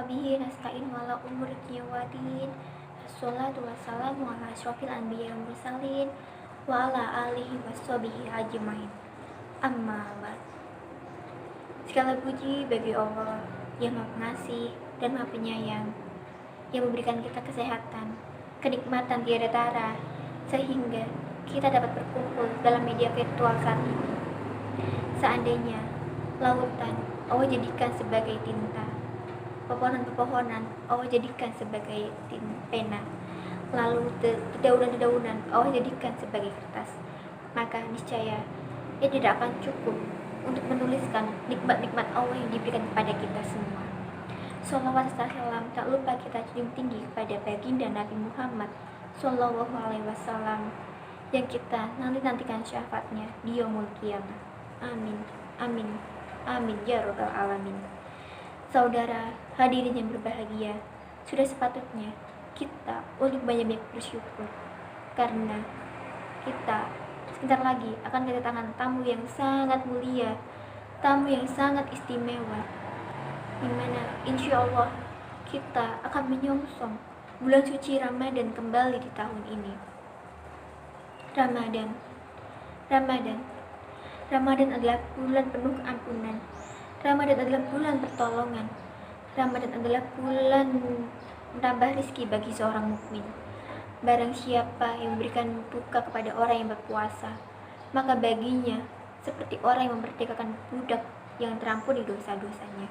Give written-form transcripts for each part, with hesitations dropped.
bihi nasta'in wala umur kiawadin. Assalatu wassalamu ala asyrafil anbiya wal mursalin wa ala alihi washabihi ajmain. Amma ba'd. Segala puji bagi Allah yang Maha Pengasih dan Maha Penyayang, yang memberikan kita kesehatan, kenikmatan tiada tara, sehingga kita dapat berkumpul dalam media virtual saat ini. Seandainya lautan Allah jadikan sebagai tinta, pepohonan-pepohonan Allah jadikan sebagai pena, lalu dedaunan-dedaunan Allah jadikan sebagai kertas, maka niscaya ia tidak akan cukup untuk menuliskan nikmat-nikmat Allah yang diberikan kepada kita semua. Sholawat serta salam tak lupa kita junjung tinggi kepada baginda Nabi Muhammad Sallallahu Alaihi Wasallam yang kita nantikan syafaatnya di yaumul qiyamah. Amin, amin, amin ya rabbal alamin. Saudara hadirin yang berbahagia, sudah sepatutnya kita untuk banyak-banyak bersyukur karena kita sebentar lagi akan kedatangan tamu yang sangat mulia, tamu yang sangat istimewa, dimana insya Allah kita akan menyongsong bulan suci Ramadan kembali di tahun ini. Ramadan adalah bulan penuh keampunan. Ramadan adalah bulan pertolongan. Ramadan adalah bulan menambah rezeki bagi seorang mukmin. Barang siapa yang memberikan buka kepada orang yang berpuasa, maka baginya seperti orang yang memerdekakan budak yang terampuni dosa-dosanya.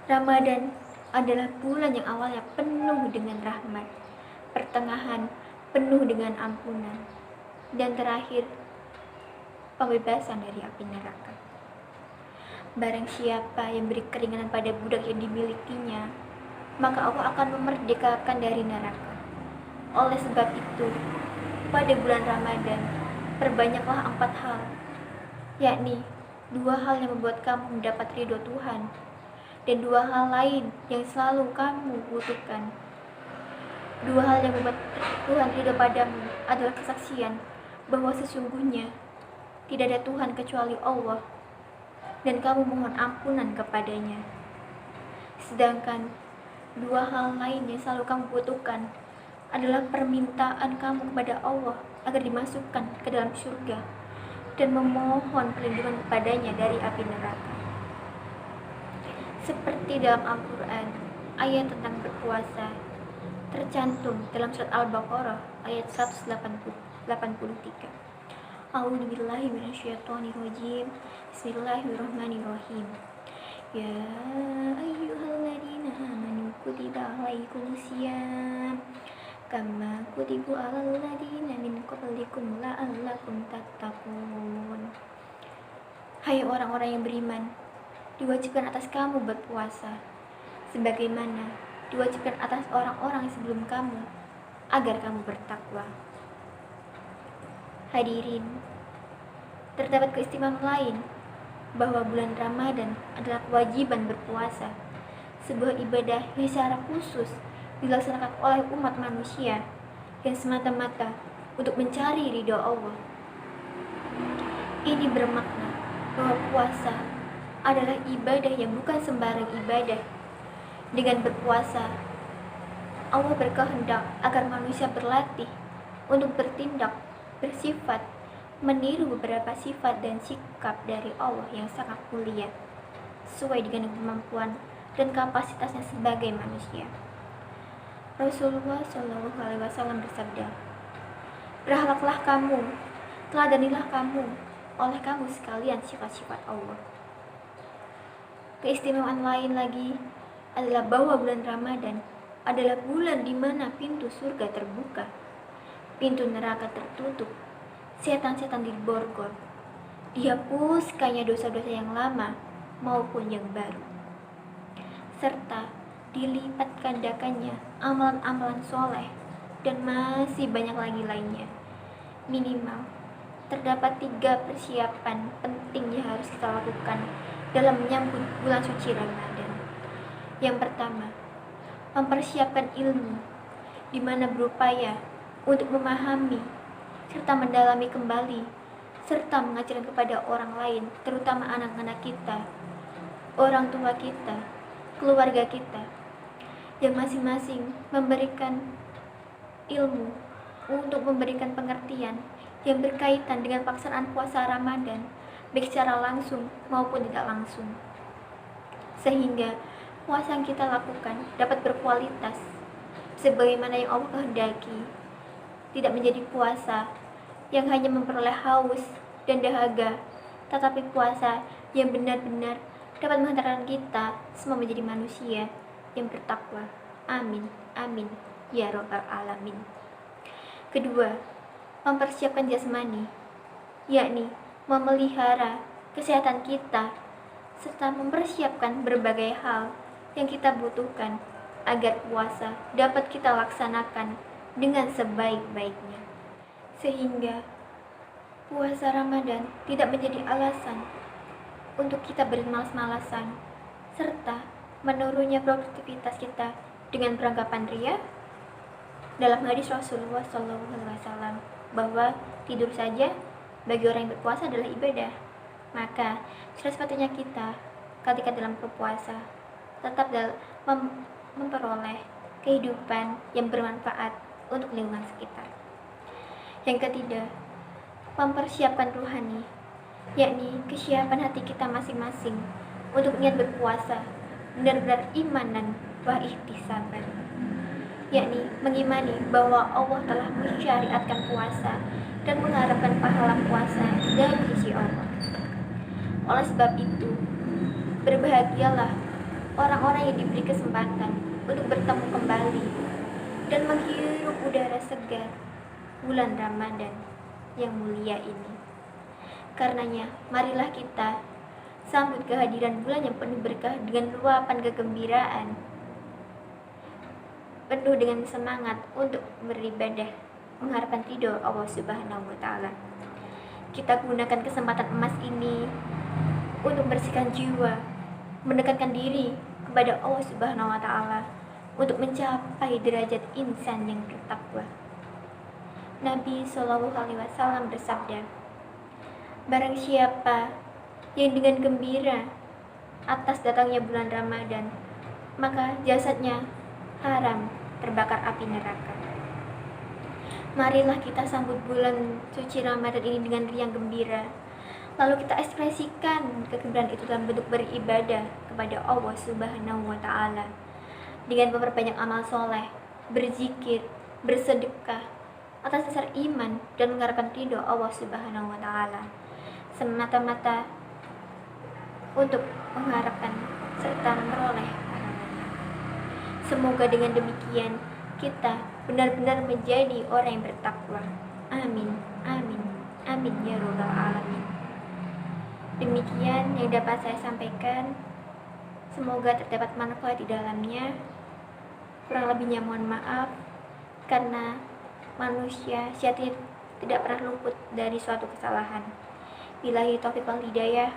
Ramadan adalah bulan yang awalnya penuh dengan rahmat, pertengahan penuh dengan ampunan, dan terakhir pembebasan dari api neraka. Barang siapa yang beri keringanan pada budak yang dimilikinya, maka Allah akan memerdekakan dari neraka. Oleh sebab itu, pada bulan Ramadan, perbanyaklah 4 hal, yakni 2 hal yang membuat kamu mendapat ridho Tuhan, dan 2 hal lain yang selalu kamu butuhkan. 2 hal yang membuat Tuhan ridho padamu adalah kesaksian bahwa sesungguhnya tidak ada Tuhan kecuali Allah, dan kamu mohon ampunan kepadanya. Sedangkan 2 hal lain yang selalu kamu butuhkan adalah permintaan kamu kepada Allah agar dimasukkan ke dalam surga dan memohon perlindungan kepadanya dari api neraka. Seperti dalam Al-Quran, ayat tentang berpuasa tercantum dalam surat Al-Baqarah ayat 183. A'udzubillahi minasyaitonirrajim. Bismillahirrahmanirrahim. Ya ayyuhalladzina amanu kutiba alaikumusiyam kama kutiba alal ladzina min qablikum la'allakum tattaqun. Hai orang-orang yang beriman, diwajibkan atas kamu berpuasa sebagaimana diwajibkan atas orang-orang sebelum kamu agar kamu bertakwa. Hadirin, terdapat keistimewaan lain bahwa bulan Ramadan adalah kewajiban berpuasa, sebuah ibadah yang secara khusus dilaksanakan oleh umat manusia yang semata-mata untuk mencari ridho Allah. Ini bermakna bahwa puasa adalah ibadah yang bukan sembarang ibadah. Dengan berpuasa, Allah berkehendak agar manusia berlatih untuk bertindak, bersifat, meniru beberapa sifat dan sikap dari Allah yang sangat mulia, sesuai dengan kemampuan dan kapasitasnya sebagai manusia. Rasulullah Shallallahu Alaihi Wasallam bersabda, "Berakhlaklah kamu, teladanilah kamu oleh kamu sekalian sifat-sifat Allah." Keistimewaan lain lagi adalah bahwa bulan Ramadan adalah bulan di mana pintu surga terbuka, pintu neraka tertutup, setan-setan diborgol, dihapuskannya dosa-dosa yang lama maupun yang baru, serta dilipat gandakannya amalan-amalan soleh dan masih banyak lagi lainnya. Minimal terdapat 3 persiapan penting yang harus kita lakukan dalam menyambut bulan suci Ramadan. Yang pertama, mempersiapkan ilmu, di mana berupaya untuk memahami serta mendalami kembali serta mengajarkan kepada orang lain, terutama anak-anak kita, orang tua kita, keluarga kita, yang masing-masing memberikan ilmu untuk memberikan pengertian yang berkaitan dengan pelaksanaan puasa Ramadan, baik secara langsung maupun tidak langsung, sehingga puasa yang kita lakukan dapat berkualitas sebagaimana yang Allah kehendaki, tidak menjadi puasa yang hanya memperoleh haus dan dahaga, tetapi puasa yang benar-benar dapat menghantarkan kita semua menjadi manusia yang bertakwa. Amin, amin, ya Rabbal Alamin. Kedua, mempersiapkan jasmani, yakni memelihara kesehatan kita, serta mempersiapkan berbagai hal yang kita butuhkan agar puasa dapat kita laksanakan dengan sebaik-baiknya, sehingga puasa Ramadan tidak menjadi alasan untuk kita bermalas-malasan serta menurunnya produktivitas kita dengan beranggapan ria. Dalam hadis Rasulullah SAW bahwa tidur saja bagi orang yang berpuasa adalah ibadah, maka sudah sepatutnya kita ketika dalam berpuasa tetap memperoleh kehidupan yang bermanfaat untuk lingkungan sekitar. Yang ketiga, mempersiapkan ruhani, yakni kesiapan hati kita masing-masing untuk niat berpuasa benar-benar imanan wa ihtisaban, yakni mengimani bahwa Allah telah mensyariatkan puasa dan mengharapkan pahala puasa dari sisi Allah. Oleh sebab itu, berbahagialah orang-orang yang diberi kesempatan untuk bertemu kembali dan menghirup udara segar bulan Ramadan yang mulia ini. Karenanya, marilah kita sambut kehadiran bulan yang penuh berkah dengan luapan kegembiraan, penuh dengan semangat untuk beribadah, mengharapkan ridho Allah Subhanahu wa Ta'ala. Kita gunakan kesempatan emas ini untuk bersihkan jiwa, mendekatkan diri kepada Allah Subhanahu wa Ta'ala untuk mencapai derajat insan yang bertakwa. Nabi SAW bersabda, barang siapa yang dengan gembira atas datangnya bulan Ramadan, maka jasadnya haram terbakar api neraka. Marilah kita sambut bulan suci Ramadan ini dengan riang gembira, lalu kita ekspresikan kegembiraan itu dalam bentuk beribadah kepada Allah Subhanahu wa Ta'ala dengan memperbanyak amal soleh, berzikir, bersedekah atas dasar iman dan mengharapkan ridho Allah Subhanahu wa Ta'ala, semata-mata untuk mengharapkan serta memperoleh pahalanya. Semoga dengan demikian kita benar-benar menjadi orang yang bertakwa. Amin, amin, amin ya Rabbal Alamin. Demikian yang dapat saya sampaikan. Semoga terdapat manfaat di dalamnya. Kurang lebihnya mohon maaf, karena manusia syaitan tidak pernah luput dari suatu kesalahan. Billahi taufiq wal hidayah.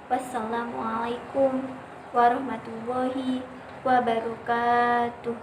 Wassalamualaikum warahmatullahi wabarakatuh.